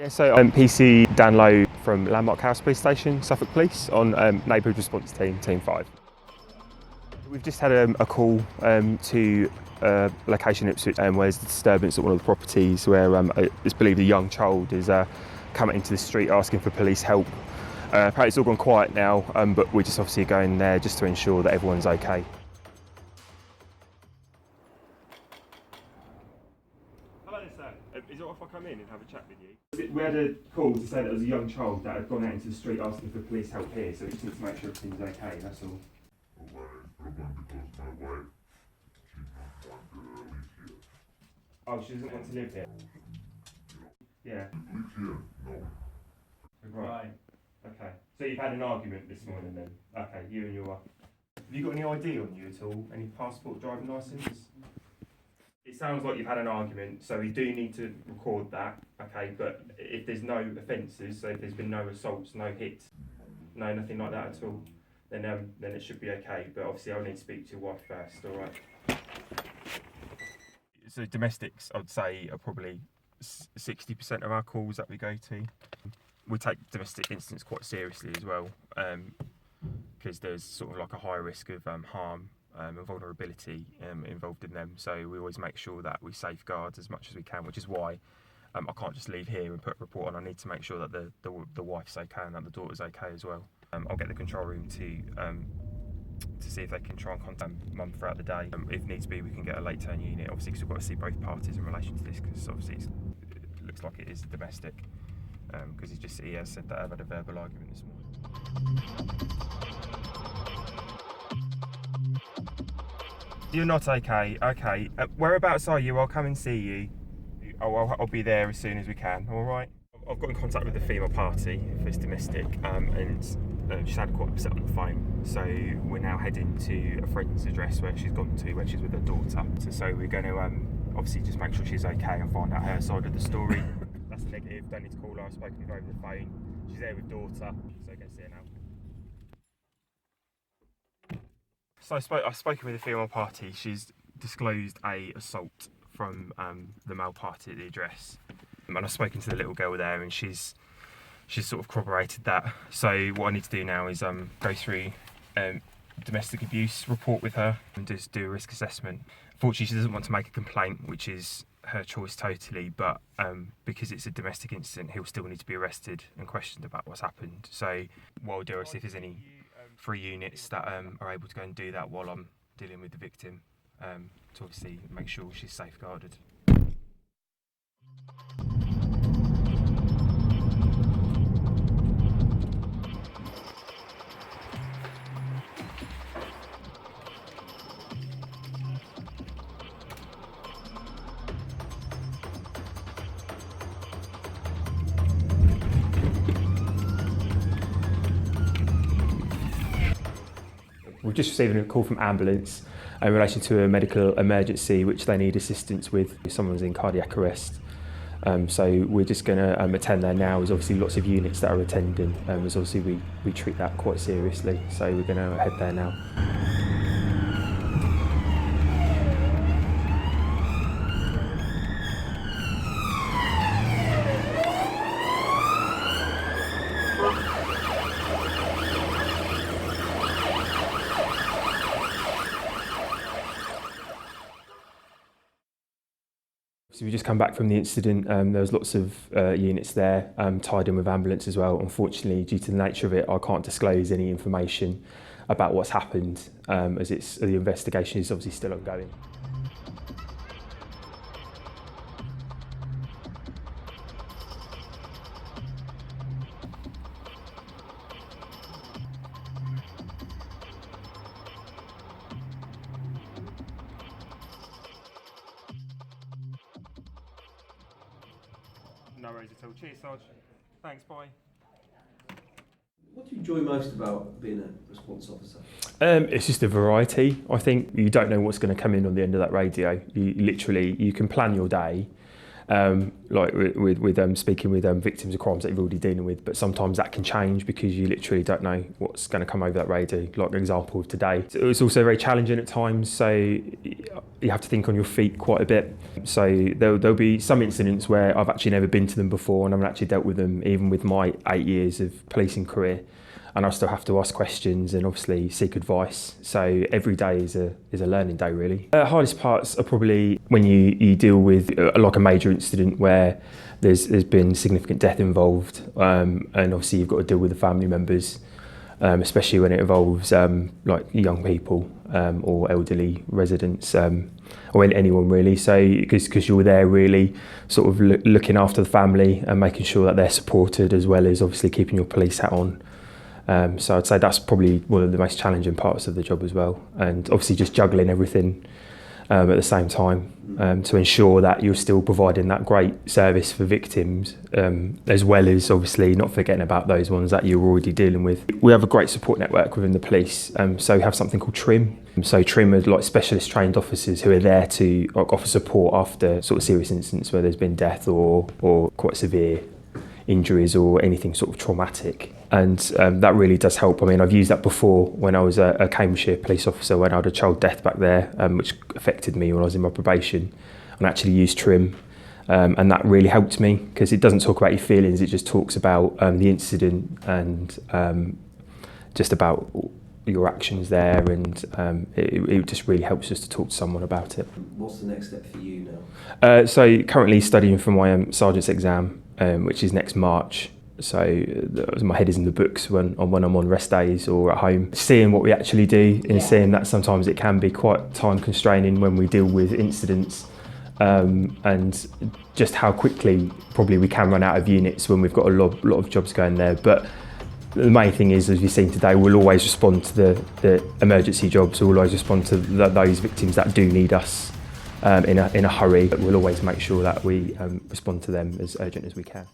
So I'm PC Dan Lowe from Landmark House Police Station, Suffolk Police, on Neighbourhood Response Team, Team 5. We've just had a call to a location in Ipswich where there's a disturbance at one of the properties where it's believed a young child is coming into the street asking for police help. Apparently it's all gone quiet now, but we're just obviously going there just to ensure that everyone's okay. Hello sir, is it all right if I come in and have a chat with you? We had a call to say that there was a young child that had gone out into the street asking for police help here, so we just need to make sure everything's okay, that's all. Oh, she doesn't want to live here? Yeah. Right. Okay. So you've had an argument this morning then? Okay, you and your wife. Have you got any ID on you at all? Any passport, driving licence? It sounds like you've had an argument, so we do need to record that, okay, but if there's no offences, so if there's been no assaults, no hits, no nothing like that at all, then it should be okay, but obviously I'll need to speak to your wife first, alright? So domestics, I'd say, are probably 60% of our calls that we go to. We take domestic incidents quite seriously as well, because there's sort of like a high risk of harm and vulnerability involved in them. So we always make sure that we safeguard as much as we can, which is why I can't just leave here and put a report on. I need to make sure that the wife's okay and that the daughter's okay as well. I'll get the control room to see if they can try and contact mum throughout the day. If needs be, we can get a late turn unit, obviously, because we've got to see both parties in relation to this, because obviously it looks like it is domestic, because he has said that I've had a verbal argument this morning. You're not okay? Okay. Whereabouts are you? I'll come and see you. I'll be there as soon as we can, alright? I've got in contact with the female party if it's domestic, and she's had quite upset on the phone. So we're now heading to a friend's address where she's gone to, where she's with her daughter. So we're going to obviously just make sure she's okay and find out her side of the story. That's a negative, don't need to call her, I've spoken with her over the phone. She's there with daughter, so go see her now. So I've spoken with the female party. She's disclosed a assault from the male party at the address, and I've spoken to the little girl there, and she's sort of corroborated that. So what I need to do now is go through domestic abuse report with her and just do a risk assessment. Fortunately, she doesn't want to make a complaint, which is her choice totally, but because it's a domestic incident, he'll still need to be arrested and questioned about what's happened. So what I'll do is see if there's any free units that are able to go and do that while I'm dealing with the victim, to obviously make sure she's safeguarded. We've just received a call from ambulance in relation to a medical emergency which they need assistance with. Someone's in cardiac arrest. So we're just going to attend there now. There's obviously lots of units that are attending, as obviously we treat that quite seriously. So we're going to head there now. So we just come back from the incident. There was lots of units there, tied in with ambulance as well. Unfortunately, due to the nature of it, I can't disclose any information about what's happened, as the investigation is obviously still ongoing. No worries at all. Cheers, Sarge. Thanks, bye. What do you enjoy most about being a response officer? It's just a variety. I think you don't know what's going to come in on the end of that radio. You can plan your day, like with speaking with victims of crimes that you're already dealing with, but sometimes that can change because you literally don't know what's going to come over that radio, like an example of today. So it's also very challenging at times, so you have to think on your feet quite a bit. So there'll be some incidents where I've actually never been to them before and I haven't actually dealt with them, even with my 8 years of policing career. And I still have to ask questions and obviously seek advice. So every day is a learning day, really. Hardest parts are probably when you deal with like a major incident where there's been significant death involved, and obviously you've got to deal with the family members, especially when it involves like young people or elderly residents, or anyone really. So because you're there really sort of looking after the family and making sure that they're supported, as well as obviously keeping your police hat on. So I'd say that's probably one of the most challenging parts of the job as well, and obviously just juggling everything at the same time to ensure that you're still providing that great service for victims, as well as obviously not forgetting about those ones that you're already dealing with. We have a great support network within the police, so we have something called TRIM. So TRIM are like specialist trained officers who are there to offer support after sort of serious incidents where there's been death or quite severe injuries or anything sort of traumatic, and that really does help. I mean, I've used that before when I was a Cambridgeshire police officer, when I had a child death back there, which affected me when I was in my probation, and I actually used TRIM, and that really helped me because it doesn't talk about your feelings, it just talks about the incident and just about your actions there, and it just really helps us to talk to someone about it. What's the next step for you now? So currently studying for my sergeant's exam, which is next March. So my head is in the books when I'm on rest days or at home. Seeing what we actually do and seeing that sometimes it can be quite time constraining when we deal with incidents, and just how quickly probably we can run out of units when we've got a lot of jobs going there. But the main thing is, as you've seen today, we'll always respond to the emergency jobs. We'll always respond to those victims that do need us in a hurry. But we'll always make sure that we respond to them as urgent as we can.